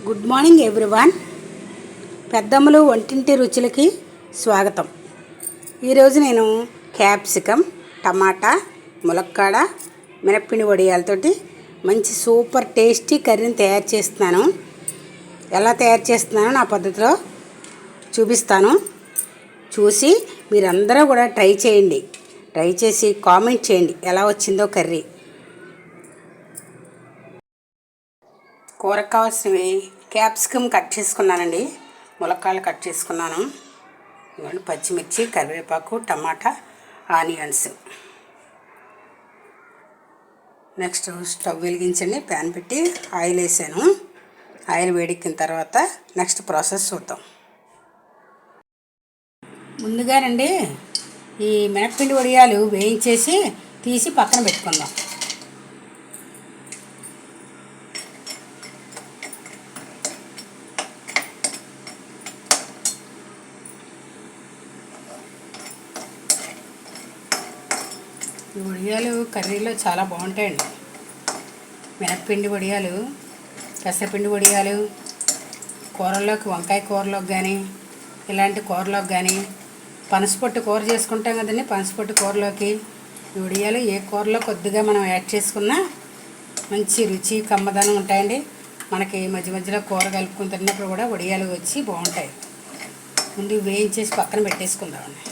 Good morning everyone. పెద్దమ్మలు వంటింటి రుచులకి స్వాగతం. ఈరోజు నేను క్యాప్సికమ్, టమాటా, ములక్కాడ, మినప్పిండి వడియాలతోటి మంచి సూపర్ టేస్టీ కర్రీని తయారు చేస్తున్నాను. ఎలా తయారు చేస్తున్నానో నా పద్ధతిలో చూపిస్తాను. చూసి మీరందరూ కూడా ట్రై చేయండి. ట్రై చేసి కామెంట్ చేయండి ఎలా వచ్చిందో కర్రీ. కూరకు కావాల్సినవి క్యాప్సికమ్ కట్ చేసుకున్నానండి, ములక్కాడలు కట్ చేసుకున్నాను, ఇవన్నీ పచ్చిమిర్చి, కరివేపాకు, టమాటా, ఆనియన్స్. నెక్స్ట్ స్టవ్ వెలిగించండి, ప్యాన్ పెట్టి ఆయిల్ వేసాను. ఆయిల్ వేడెక్కిన తర్వాత నెక్స్ట్ ప్రాసెస్ చూద్దాం. ముందుగానండి ఈ మినప్పిండి వడియాలు వేయించేసి తీసి పక్కన పెట్టుకుందాం. ఈ వడియాలు కర్రీలో చాలా బాగుంటాయండి. మినప్పిండి వడియాలు, పెసరపిండి వడియాలు కూరల్లోకి, వంకాయ కూరలోకి కానీ, ఇలాంటి కూరలోకి కానీ, పనసపొట్టు కూర చేసుకుంటాం కదండి, పనసపొట్టు కూరలోకి ఈ వడియాలు ఏ కూరలో కొద్దిగా మనం యాడ్ చేసుకున్నా మంచి రుచి, కమ్మదనం ఉంటాయండి. మనకి మధ్య మధ్యలో కూర కలుపుకుని తిన్నప్పుడు కూడా వడియాలు వచ్చి బాగుంటాయి. ముందు వేయించేసి పక్కన పెట్టేసుకుందామండి.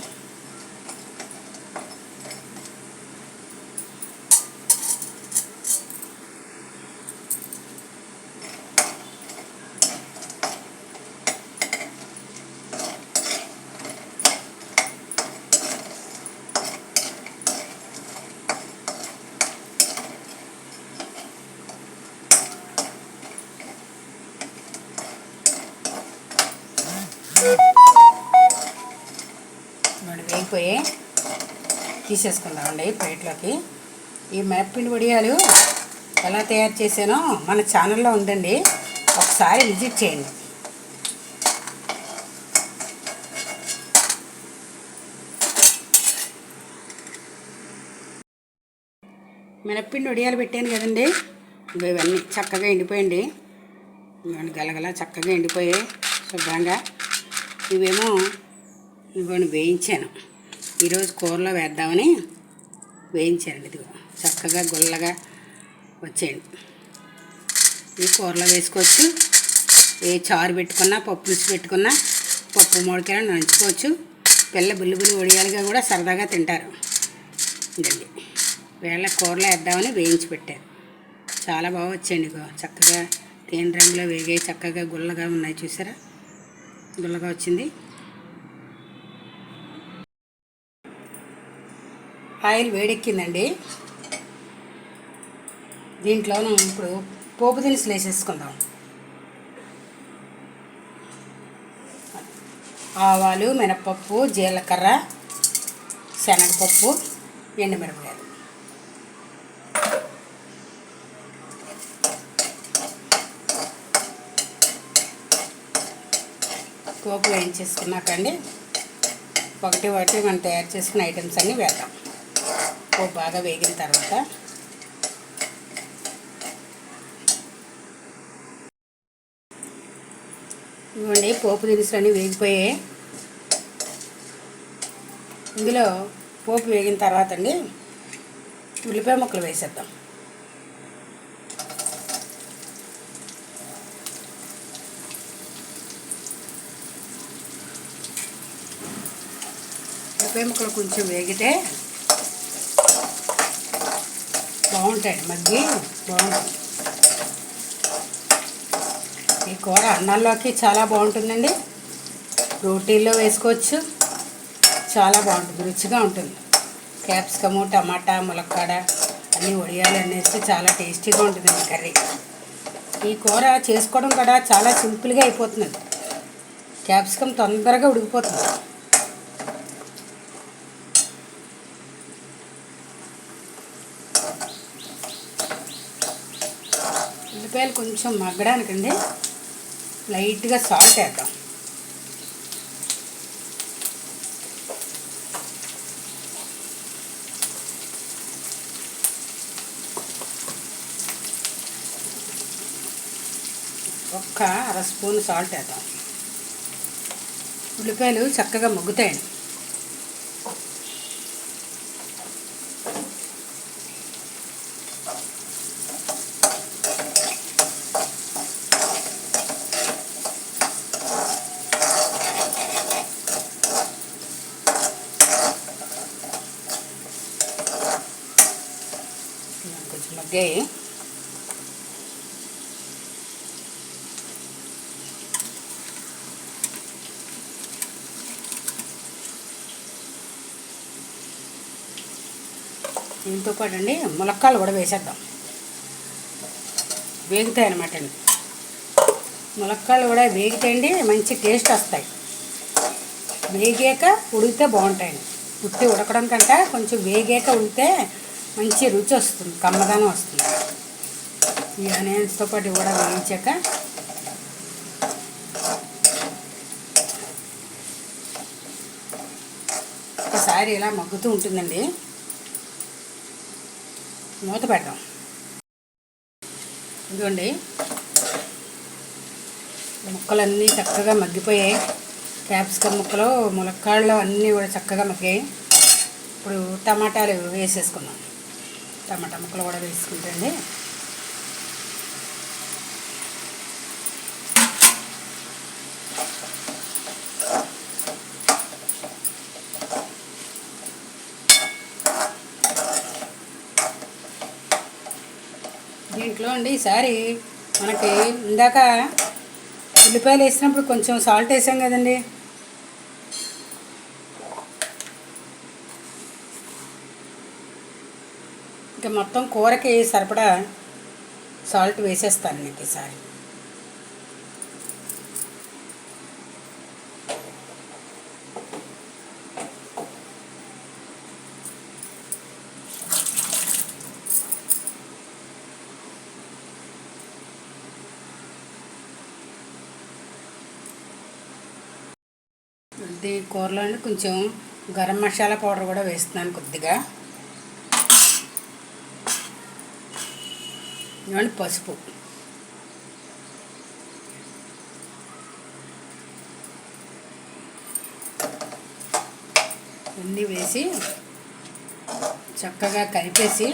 వేగిపోయి తీసేసుకుందామండి ప్లేట్లోకి. ఈ మినప్పిండి వడియాలు ఎలా తయారు చేసానో మన ఛానల్లో ఉందండి, ఒకసారి విజిట్ చేయండి. మినప్పిండి వడియాలు పెట్టాను కదండి, ఇవన్నీ చక్కగా ఎండిపోయండి. ఇవన్నీ గలగల చక్కగా ఎండిపోయాయి శుభ్రంగా. ఇవేమో ఇవన్నీ వేయించాను, ఈరోజు కూరలో వేద్దామని వేయించానండి. ఇదిగో చక్కగా గుల్లగా వచ్చేయండి. ఈ కూరలో వేసుకోవచ్చు, ఏ చారు పెట్టుకున్నా, పప్పు పులుసు పెట్టుకున్నా, పప్పు మామిడికాయలు నంచుకోవచ్చు. పిల్ల బుల్లి బుల్లి వడియాలుగా కూడా సరదాగా తింటారు. ఇదండి వేళ కూరలో వేద్దామని వేయించి పెట్టాను. చాలా బాగా వచ్చేయండి. ఇగో చక్కగా తేనె రంగులో వేగాయి, చక్కగా గుల్లగా ఉన్నాయి. చూసారా, గుల్లగా వచ్చింది. ఆయిల్ వేడెక్కిందండి, దీంట్లోనూ ఇప్పుడు పోపు దినుసులు వేసేసుకుందాం. ఆవాలు, మినపప్పు, జీలకర్ర, శనగపప్పు, ఎండుమిరపకాయలు. పోపు వేయించేసుకున్నాకండి ఒకటి మనం తయారు చేసుకున్న ఐటమ్స్ అన్నీ వేద్దాం. పోపు బాగా వేగిన తర్వాత ఇవ్వండి పోపు దినుసులు అన్నీ వేగిపోయాయి. ఇందులో పోపు వేగిన తర్వాత అండి ఉల్లిపాయ ముక్కలు వేసేద్దాం. ఉల్లిపాయ ముక్కలు కొంచెం వేగితే బాగుంటాయి, మగ్గి బాగుంటుంది. ఈ కూర అన్నాల్లోకి చాలా బాగుంటుందండి, రోటీల్లో వేసుకోవచ్చు, చాలా బాగుంటుంది, రుచిగా ఉంటుంది. క్యాప్సికము, టమాటా, ములక్కాడ అన్నీ వడియాలు అనేసి చాలా టేస్టీగా ఉంటుందండి కర్రీ. ఈ కూర చేసుకోవడం కూడా చాలా సింపుల్గా అయిపోతుంది. క్యాప్సికమ్ తొందరగా ఉడికిపోతుంది. ఉల్లిపాయలు కొంచెం మగ్గడానికండి లైట్గా సాల్ట్ వేద్దాం. ఒక్క అర స్పూన్ సాల్ట్ వేద్దాం. ఉల్లిపాయలు చక్కగా మగ్గుతాయండి. కొంచెం మగ్గాయి. దీంతో పాటు అండి ములక్కాయలు కూడా వేసేద్దాం. వేగుతాయి అన్నమాట అండి. ములక్కాయలు కూడా వేగితే మంచి టేస్ట్ వస్తాయి. వేగాక ఉడికితే బాగుంటాయండి. ఉట్టి ఉడకడం కంటే కొంచెం వేగాక ఉడికితే మంచి రుచి వస్తుంది, కమ్మదనం వస్తుంది. ఈ ఆనియన్స్తో పాటు కూడా వేయించాక ఒకసారి ఇలా మగ్గుతూ ఉంటుందండి. మూత పెడదాం. ఇదిగోండి ముక్కలన్నీ చక్కగా మగ్గిపోయాయి. క్యాప్సికమ్ ముక్కలు, ములక్కాళ్ళు అన్నీ కూడా చక్కగా మగ్గాయి. ఇప్పుడు టమాటాలు వేసేసుకుందాం. టమాటా ముక్కలు కూడా వేసుకుంటండి. దీంట్లో అండి ఈసారి మనకి ఇందాక ఉల్లిపాయలు వేసినప్పుడు కొంచెం సాల్ట్ వేసాం కదండి. ఇంకా మొత్తం కూరకి సరిపడా సాల్ట్ వేసేస్తాను మీకు ఈసారి. ఇది కూరలో కొంచెం గరం మసాలా పౌడర్ కూడా వేస్తున్నాను కొద్దిగా. ఇవ్వండి పసుపు. అన్నీ వేసి చక్కగా కలిపేసి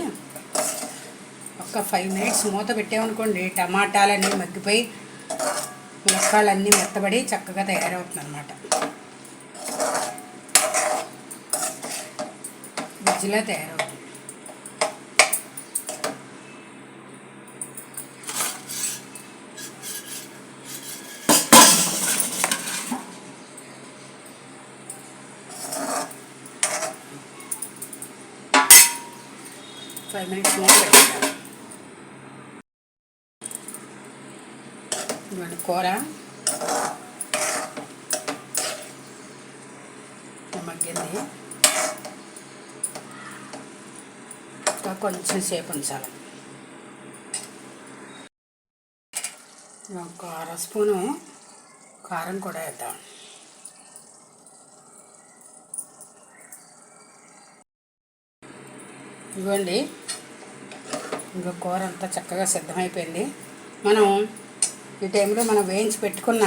ఒక 5 మినిట్స్ మూత పెట్టామనుకోండి, టమాటాలన్నీ మగ్గిపోయి ములక్కాళ్ళన్నీ మెత్తబడి చక్కగా తయారవుతుంది అన్నమాట. గుజ్జులా తయారవుతుంది. ఫైవ్ మినిట్స్ మూత పెట్టాలి. ఇవ్వండి కూర మగ్గింది. ఇంకా కొంచెం సేపు ఉంచాలి. ఒక అర స్పూను కారం కూడా వేద్దాం. ఇవ్వండి ఇంకా కూర అంతా చక్కగా సిద్ధమైపోయింది. మనం ఈ టైంలో మనం వేయించి పెట్టుకున్న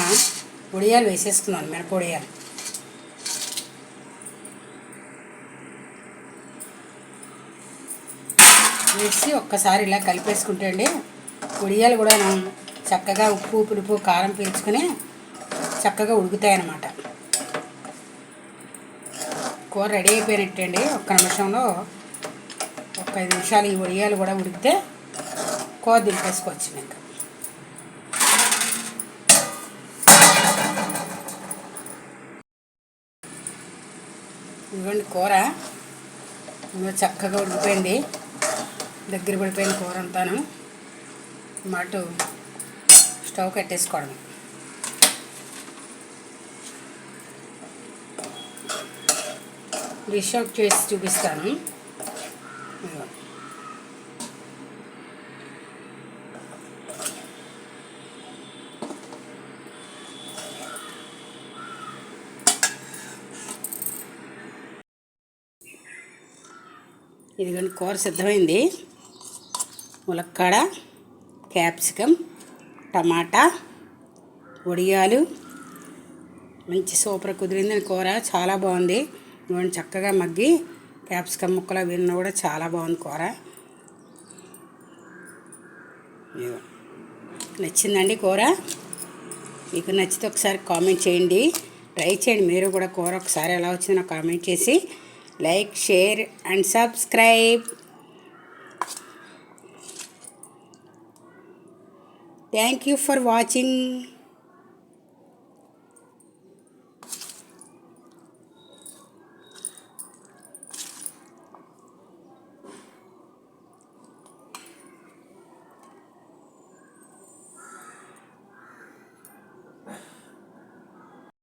ఉడియాలు వేసేసుకున్నాను, మినపొడియాలు. వేసి ఒక్కసారి ఇలా కలిపేసుకుంటే అండి ఉడియాలు కూడా చక్కగా ఉప్పు, పులుపు, కారం పీల్చుకొని చక్కగా ఉడుకుతాయి అన్నమాట. కూర రెడీ అయిపోయినట్టండి. ఒక్క నిమిషంలో, ఒక 5 నిమిషాలు ఈ ఉడియాలు కూడా ఉడికితే కూర దింపేసుకోవచ్చు. ఇంకా ఇవ్వండి కూర చక్కగా ఉడికిపోయింది. దగ్గర పడిపోయిన కూర అంతాను. మాట స్టవ్ కట్టేసుకోవడం. డిష్ అవుట్ చేసి చూపిస్తాను. ఇదిగోండి కూర సిద్ధమైంది. ములక్కాడ, క్యాప్సికమ్, టమాటా, వడియాలు మంచి సూపర్ కుదిరింది కూర, చాలా బాగుంది. ఇవన్నీ చక్కగా మగ్గి క్యాప్సికమ్ ముక్కలు అవి కూడా చాలా బాగుంది కూర. నచ్చిందండి కూర? మీకు నచ్చితే ఒకసారి కామెంట్ చేయండి, ట్రై చేయండి మీరు కూడా కూర. ఒకసారి ఎలా వచ్చిందో నాకు కామెంట్ చేసి like, share and subscribe. Thank you for watching.